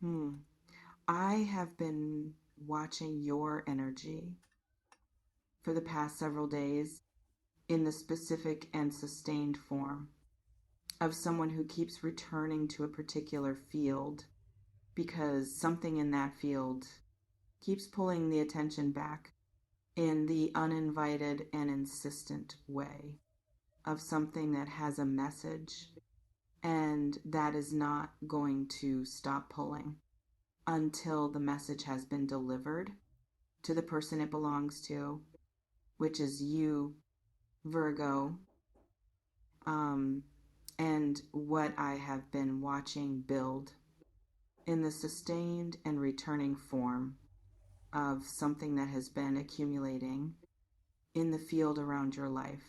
Hmm. I have been watching your energy for the past several days in the specific and sustained form of someone who keeps returning to a particular field because something in that field keeps pulling the attention back in the uninvited and insistent way of something that has a message and that is not going to stop pulling until the message has been delivered to the person it belongs to, which is you, Virgo, um, and what I have been watching build in the sustained and returning form of something that has been accumulating in the field around your life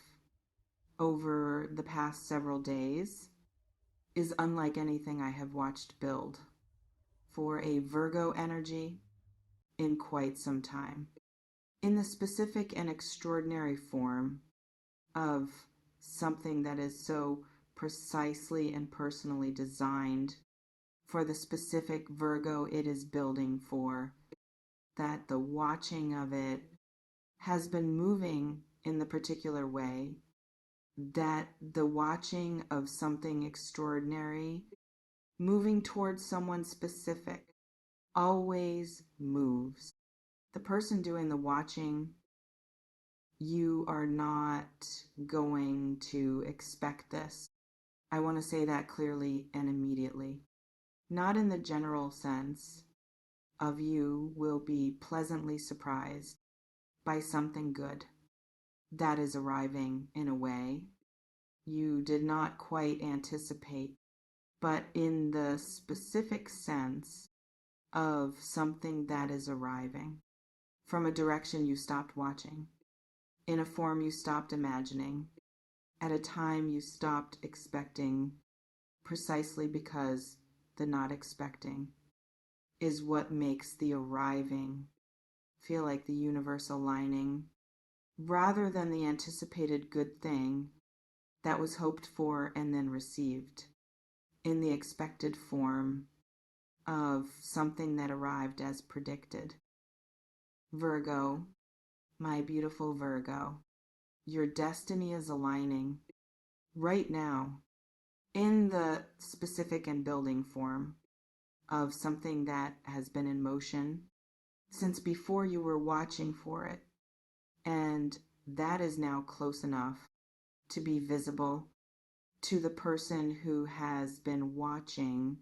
over the past several days is unlike anything I have watched build for a Virgo energy in quite some time. In the specific and extraordinary form of something that is so precisely and personally designed for the specific Virgo it is building for, that the watching of it has been moving in the particular way, that the watching of something extraordinary moving towards someone specific always moves. The person doing the watching, you are not going to expect this. I want to say that clearly and immediately. Not in the general sense of you will be pleasantly surprised by something good that is arriving in a way you did not quite anticipate, but in the specific sense of something that is arriving from a direction you stopped watching, in a form you stopped imagining, at a time you stopped expecting, precisely because the not expecting is what makes the arriving feel like the universe aligning rather than the anticipated good thing that was hoped for and then received in the expected form of something that arrived as predicted. Virgo, my beautiful Virgo, your destiny is aligning right now in the specific and building form of something that has been in motion since before you were watching for it. And that is now close enough to be visible to the person who has been watching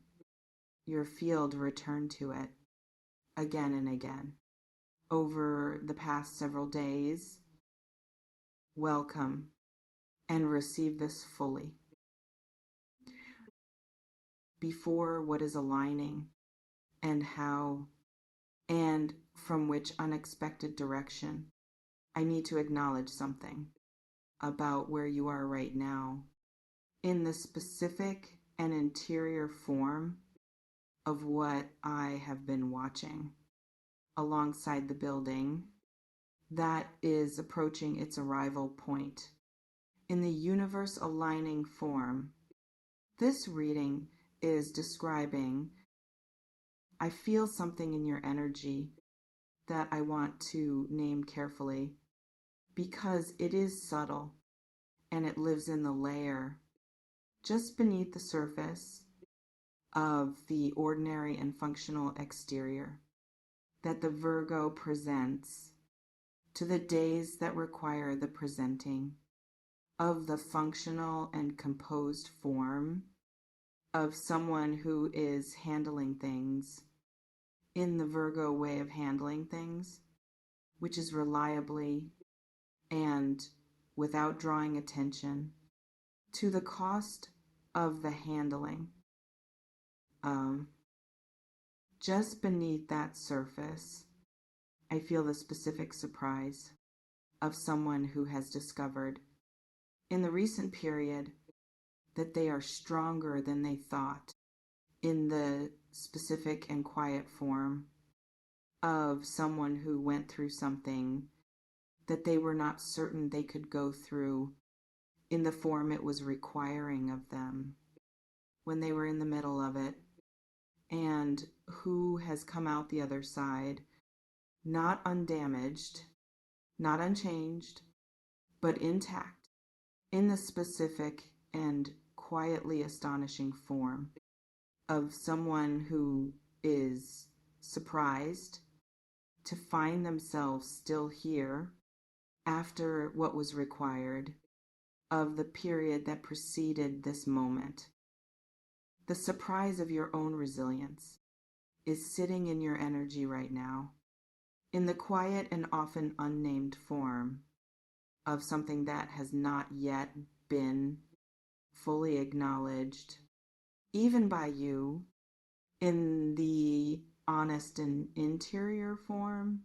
your field return to it again and again over the past several days. Welcome and receive this fully. Before what is aligning and how and from which unexpected direction, I need to acknowledge something about where you are right now in the specific and interior form of what I have been watching alongside the building that is approaching its arrival point. In the universe aligning form, this reading is describing, I feel something in your energy that I want to name carefully because it is subtle and it lives in the layer just beneath the surface of the ordinary and functional exterior that the Virgo presents to the days that require the presenting of the functional and composed form of someone who is handling things in the Virgo way of handling things, which is reliably and without drawing attention to the cost of the handling. Just beneath that surface, I feel the specific surprise of someone who has discovered in the recent period that they are stronger than they thought in the specific and quiet form of someone who went through something that they were not certain they could go through in the form it was requiring of them when they were in the middle of it. and who has come out the other side, not undamaged, not unchanged, but intact, in the specific and quietly astonishing form of someone who is surprised to find themselves still here after what was required of the period that preceded this moment. The surprise of your own resilience is sitting in your energy right now, in the quiet and often unnamed form of something that has not yet been fully acknowledged, even by you, in the honest and interior form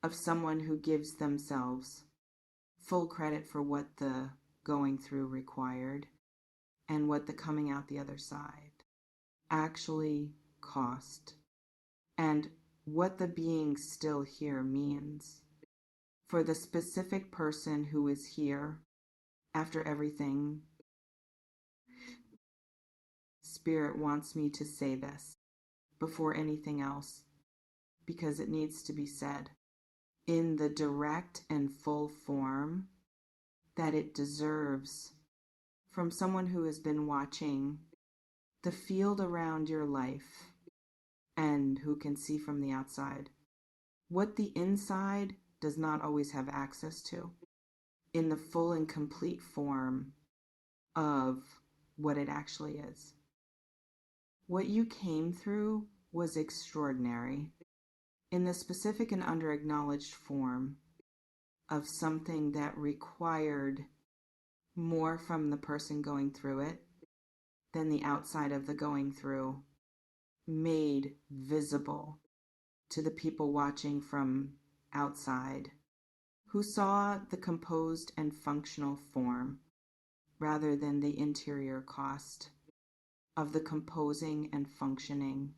of someone who gives themselves full credit for what the going through required and what the coming out the other side actually cost, and what the being still here means for the specific person who is here after everything. Spirit wants me to say this before anything else, because it needs to be said in the direct and full form that it deserves from someone who has been watching the field around your life and who can see from the outside what the inside does not always have access to, in the full and complete form of what it actually is. What you came through was extraordinary in the specific and under-acknowledged form of something that required more from the person going through it than the outside of the going through made visible to the people watching from outside, who saw the composed and functional form rather than the interior cost of the composing and functioning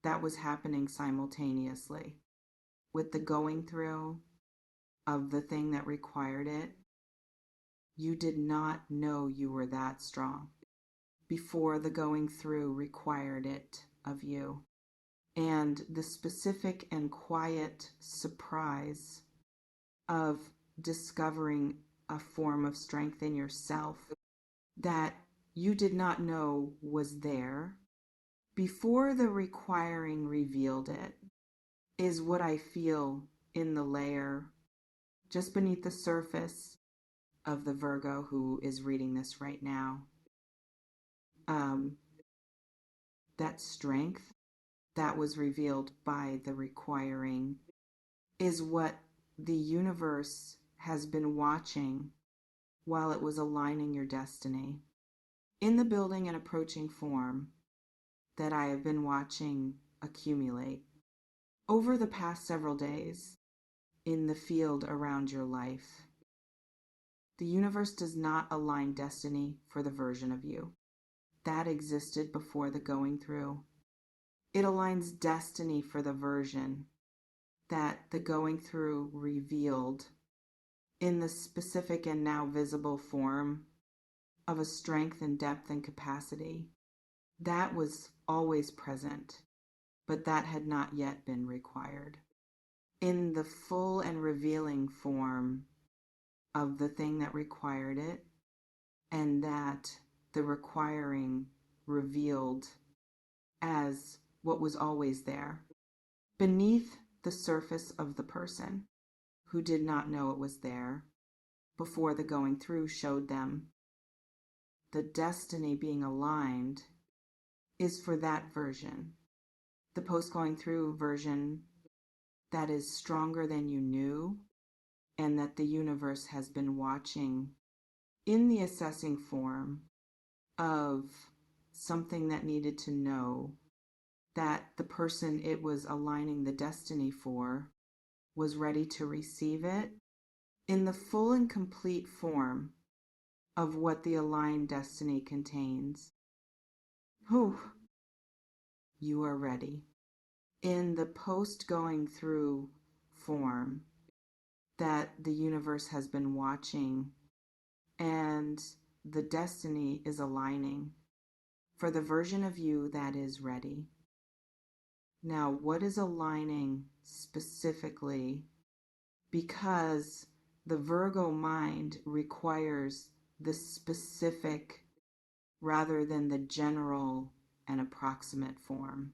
that was happening simultaneously with the going through of the thing that required it. You did not know you were that strong before the going through required it of you. And the specific and quiet surprise of discovering a form of strength in yourself that you did not know was there before the requiring revealed it is what I feel in the layer just beneath the surface of the Virgo who is reading this right now. That strength that was revealed by the requiring is what the universe has been watching while it was aligning your destiny in the building and approaching form that I have been watching accumulate over the past several days in the field around your life. The universe does not align destiny for the version of you that existed before the going through. It aligns destiny for the version that the going through revealed in the specific and now visible form of a strength and depth and capacity that was always present, but that had not yet been required. In the full and revealing form of the thing that required it, and that the requiring revealed as what was always there, beneath the surface of the person who did not know it was there before the going through showed them. The destiny being aligned is for that version, the post-going through version that is stronger than you knew, and that the universe has been watching in the assessing form of something that needed to know that the person it was aligning the destiny for was ready to receive it in the full and complete form of what the aligned destiny contains. Whew. You are ready. In the post-going through form that the universe has been watching and the destiny is aligning for the version of you that is ready. Now, what is aligning specifically? Because the Virgo mind requires the specific rather than the general and approximate form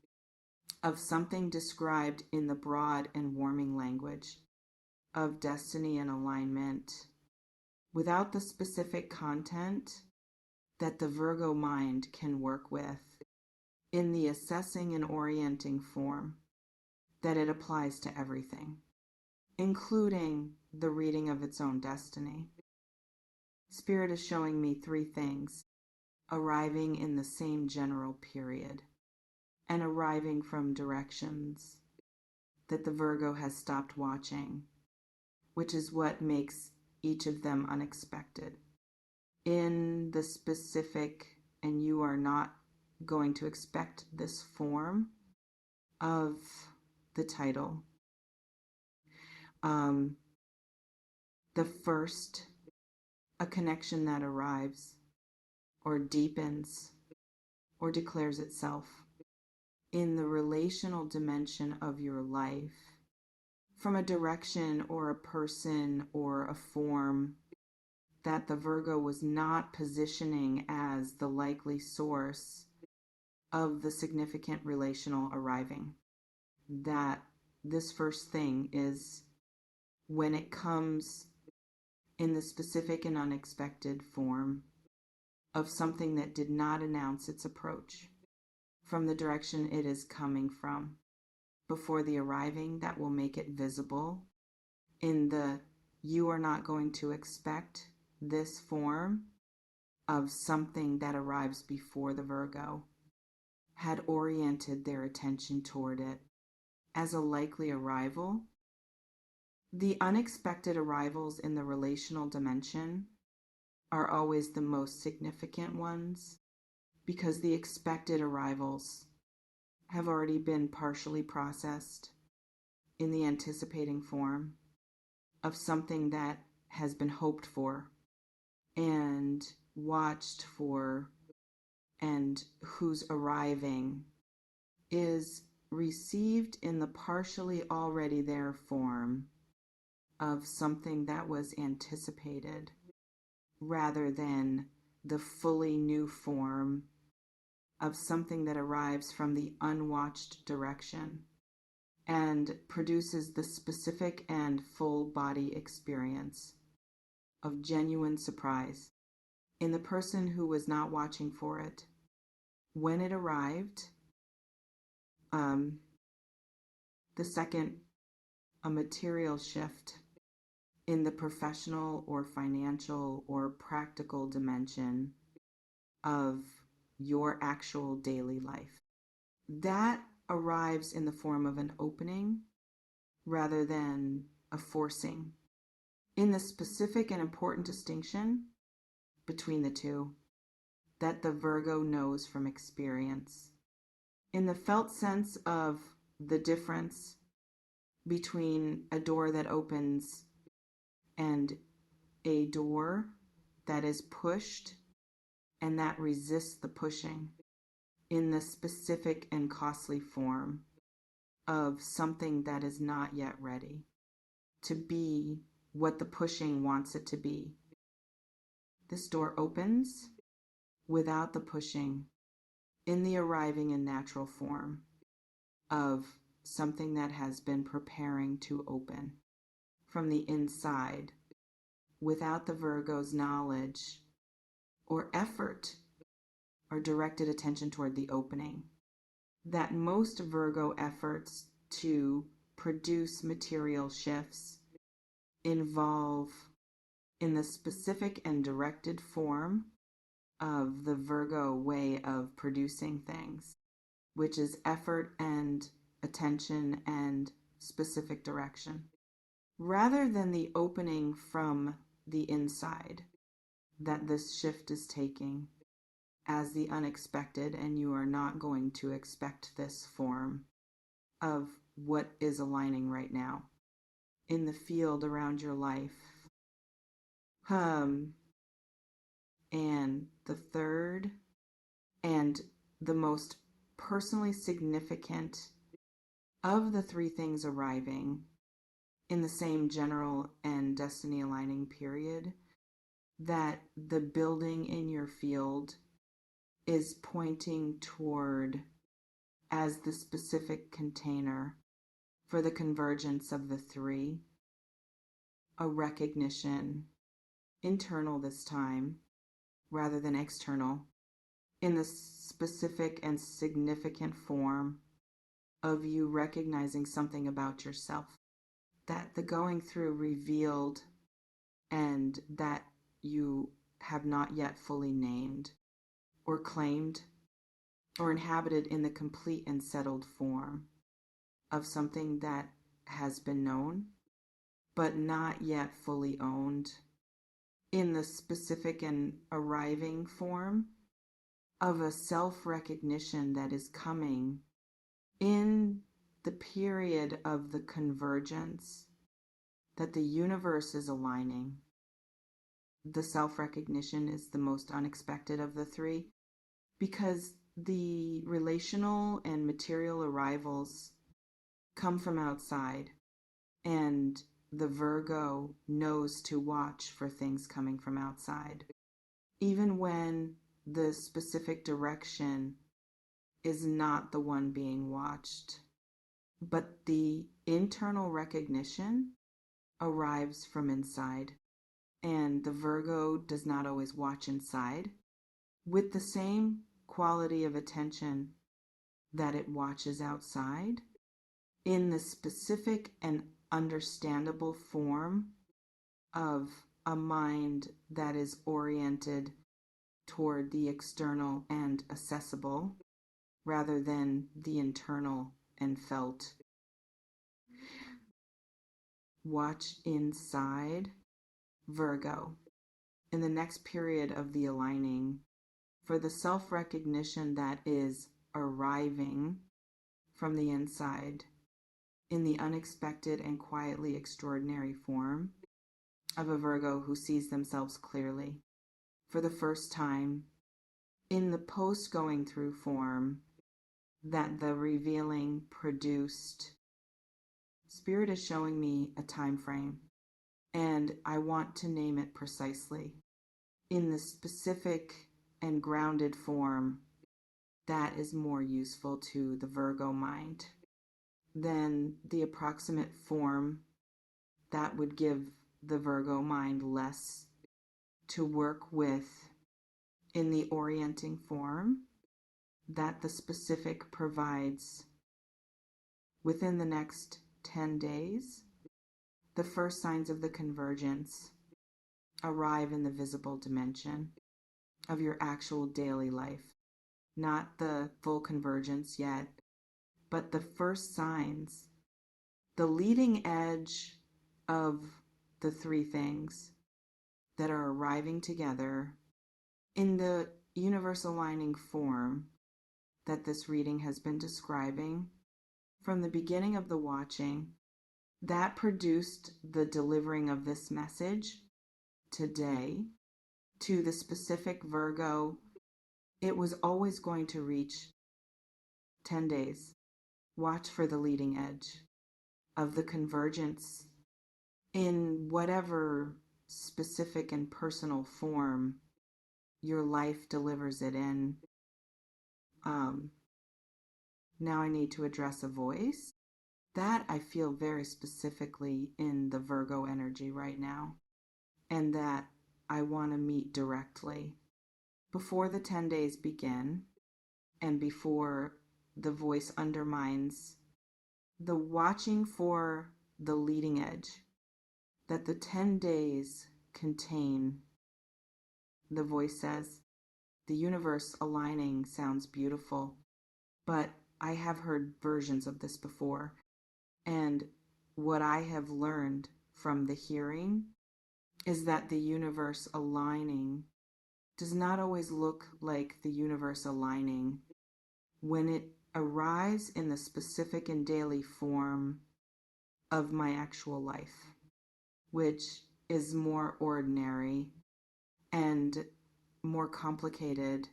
of something described in the broad and warming language of destiny and alignment without the specific content that the Virgo mind can work with in the assessing and orienting form that it applies to everything, including the reading of its own destiny. Spirit is showing me three things arriving in the same general period and arriving from directions that the Virgo has stopped watching, which is what makes each of them unexpected. In the specific, and you are not going to expect this form of the title. The first, a connection that arrives or deepens or declares itself in the relational dimension of your life from a direction or a person or a form that the Virgo was not positioning as the likely source of the significant relational arriving. That this first thing is when it comes in the specific and unexpected form of something that did not announce its approach from the direction it is coming from before the arriving, that will make it visible in the you are not going to expect this form of something that arrives before the Virgo had oriented their attention toward it as a likely arrival. The unexpected arrivals in the relational dimension are always the most significant ones because the expected arrivals have already been partially processed in the anticipating form of something that has been hoped for and watched for, and whose arriving is received in the partially already there form of something that was anticipated rather than the fully new form of something that arrives from the unwatched direction and produces the specific and full body experience of genuine surprise in the person who was not watching for it. When it arrived, the second, a material shift in the professional or financial or practical dimension of your actual daily life. That arrives in the form of an opening rather than a forcing. In the specific and important distinction between the two that the Virgo knows from experience. In the felt sense of the difference between a door that opens and a door that is pushed and that resists the pushing, in the specific and costly form of something that is not yet ready to be what the pushing wants it to be. This door opens without the pushing in the arriving in natural form of something that has been preparing to open from the inside without the Virgo's knowledge or effort or directed attention toward the opening. That most Virgo efforts to produce material shifts involve in the specific and directed form of the Virgo way of producing things, which is effort and attention and specific direction, rather than the opening from the inside that this shift is taking as the unexpected, and you are not going to expect this form of what is aligning right now in the field around your life. And the third and the most personally significant of the three things arriving in the same general and destiny aligning period, that the building in your field is pointing toward as the specific container for the convergence of the three, a recognition, internal this time, rather than external, in the specific and significant form of you recognizing something about yourself that the going through revealed and that you have not yet fully named or claimed or inhabited in the complete and settled form of something that has been known but not yet fully owned in the specific and arriving form of a self-recognition that is coming in the period of the convergence that the universe is aligning. The self-recognition is the most unexpected of the three because the relational and material arrivals come from outside, and the Virgo knows to watch for things coming from outside, even when the specific direction is not the one being watched. But the internal recognition arrives from inside, and the Virgo does not always watch inside with the same quality of attention that it watches outside in the specific and understandable form of a mind that is oriented toward the external and accessible rather than the internal and felt. Watch inside, Virgo, in the next period of the aligning for the self-recognition that is arriving from the inside in the unexpected and quietly extraordinary form of a Virgo who sees themselves clearly for the first time in the post-going through form that the revealing produced. Spirit is showing me a time frame, and I want to name it precisely in the specific and grounded form that is more useful to the Virgo mind than the approximate form that would give the Virgo mind less to work with in the orienting form that the specific provides. Within the next 10 days, the first signs of the convergence arrive in the visible dimension of your actual daily life. Not the full convergence yet, but the first signs, the leading edge of the three things that are arriving together in the universe aligning form that this reading has been describing from the beginning of the watching that produced the delivering of this message today to the specific Virgo. It was always going to reach 10 days. Watch for the leading edge of the convergence in whatever specific and personal form your life delivers it in. Now I need to address a voice that I feel very specifically in the Virgo energy right now, and that I want to meet directly before the 10 days begin and before the voice undermines the watching for the leading edge that the 10 days contain. The voice says, the universe aligning sounds beautiful, but I have heard versions of this before. And what I have learned from the hearing is that the universe aligning does not always look like the universe aligning when it arrives in the specific and daily form of my actual life, which is more ordinary and more complicated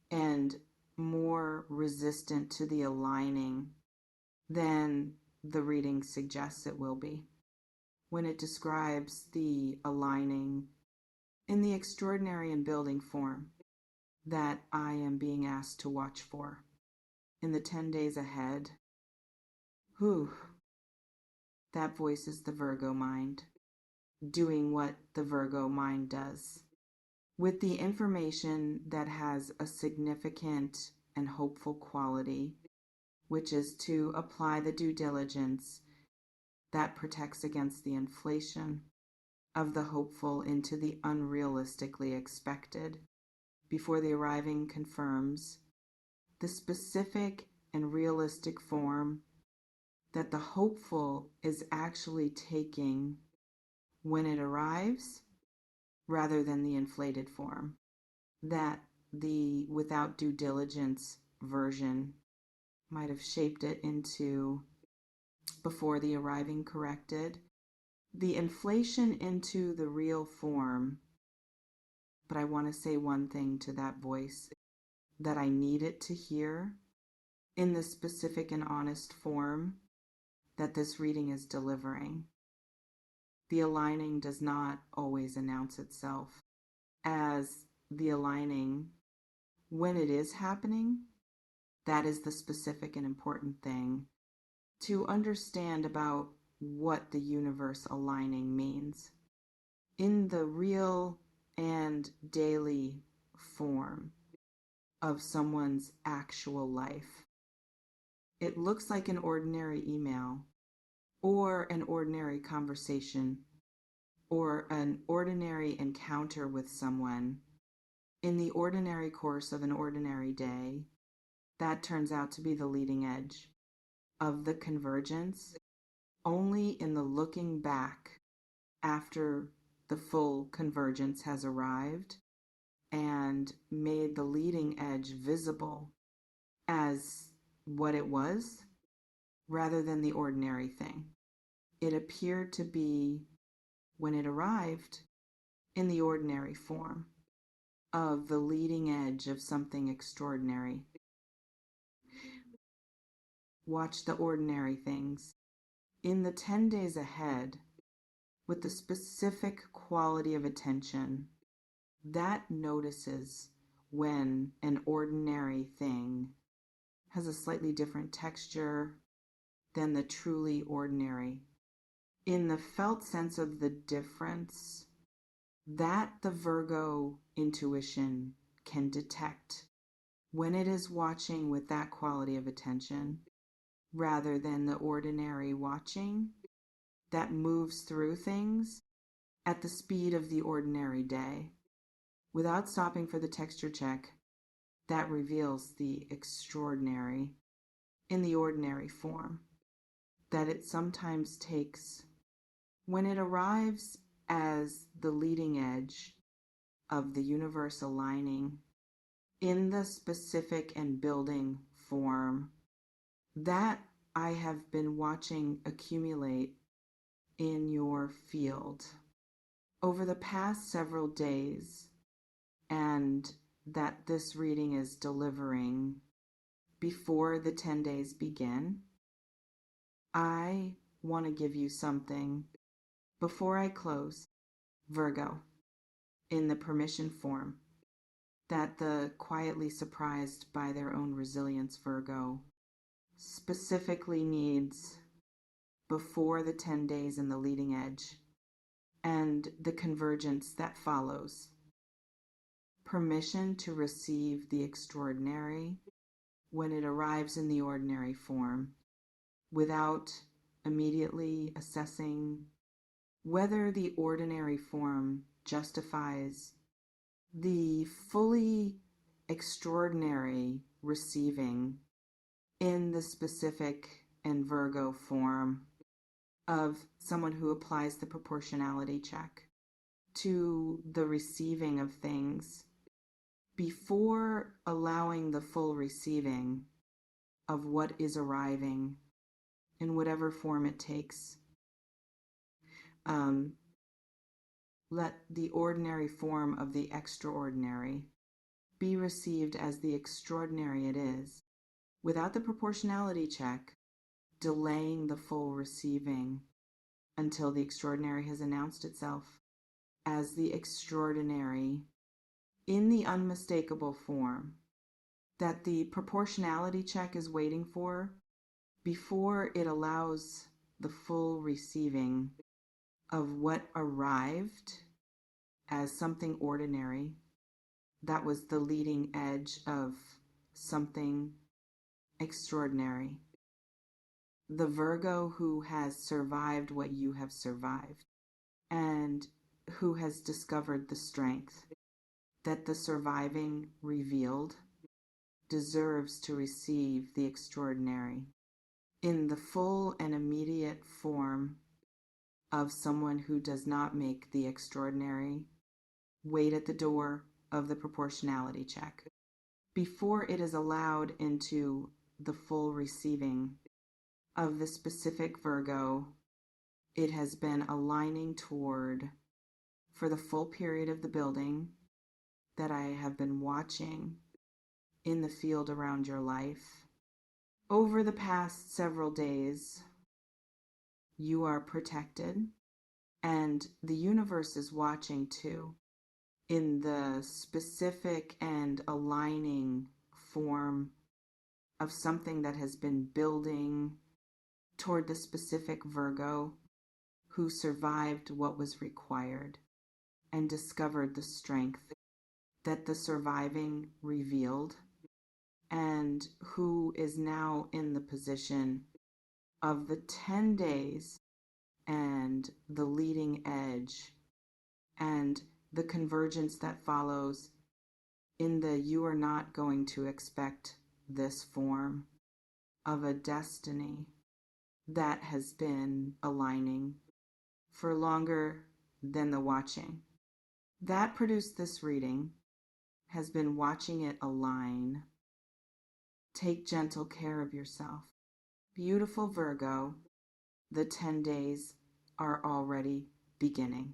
and more resistant to the aligning than the reading suggests it will be when it describes the aligning in the extraordinary and building form that I am being asked to watch for in the 10 days ahead. Whew, that voice is the Virgo mind, doing what the Virgo mind does, with the information that has a significant and hopeful quality, which is to apply the due diligence that protects against the inflation of the hopeful into the unrealistically expected before the arriving confirms the specific and realistic form that the hopeful is actually taking when it arrives, rather than the inflated form that the without due diligence version might have shaped it into before the arriving corrected. The inflation into the real form. But I want to say one thing to that voice that I need it to hear in the specific and honest form that this reading is delivering. The aligning does not always announce itself as the aligning when it is happening. That is the specific and important thing to understand about what the universe aligning means in the real and daily form of someone's actual life. It looks like an ordinary email or an ordinary conversation or an ordinary encounter with someone in the ordinary course of an ordinary day. That turns out to be the leading edge of the convergence only in the looking back after the full convergence has arrived and made the leading edge visible as what it was rather than the ordinary thing. It appeared to be, when it arrived, in the ordinary form of the leading edge of something extraordinary. Watch the ordinary things in the 10 days ahead with the specific quality of attention that notices when an ordinary thing has a slightly different texture than the truly ordinary. In the felt sense of the difference that the Virgo intuition can detect when it is watching with that quality of attention, rather than the ordinary watching that moves through things at the speed of the ordinary day, without stopping for the texture check that reveals the extraordinary in the ordinary form that it sometimes takes when it arrives as the leading edge of the universe aligning in the specific and building form that I have been watching accumulate in your field over the past several days, and that this reading is delivering before the 10 days begin. I want to give you something before I close, Virgo, in the permission form that the quietly surprised by their own resilience Virgo specifically needs before the 10 days in the leading edge and the convergence that follows. Permission to receive the extraordinary when it arrives in the ordinary form without immediately assessing whether the ordinary form justifies the fully extraordinary receiving in the specific and Virgo form of someone who applies the proportionality check to the receiving of things before allowing the full receiving of what is arriving in whatever form it takes. Let the ordinary form of the extraordinary be received as the extraordinary it is, without the proportionality check, delaying the full receiving until the extraordinary has announced itself as the extraordinary in the unmistakable form that the proportionality check is waiting for before it allows the full receiving of what arrived as something ordinary that was the leading edge of something extraordinary. The Virgo who has survived what you have survived and who has discovered the strength that the surviving revealed deserves to receive the extraordinary in the full and immediate form of someone who does not make the extraordinary wait at the door of the proportionality check before it is allowed into the full receiving of the specific Virgo it has been aligning toward for the full period of the building that I have been watching in the field around your life. Over the past several days, you are protected, and the universe is watching too, in the specific and aligning form of something that has been building toward the specific Virgo who survived what was required and discovered the strength that the surviving revealed, and who is now in the position of the 10 days and the leading edge and the convergence that follows in the you are not going to expect this form of a destiny that has been aligning for longer than the watching. That produced this reading has been watching it align. Take gentle care of yourself. Beautiful Virgo, the 10 days are already beginning.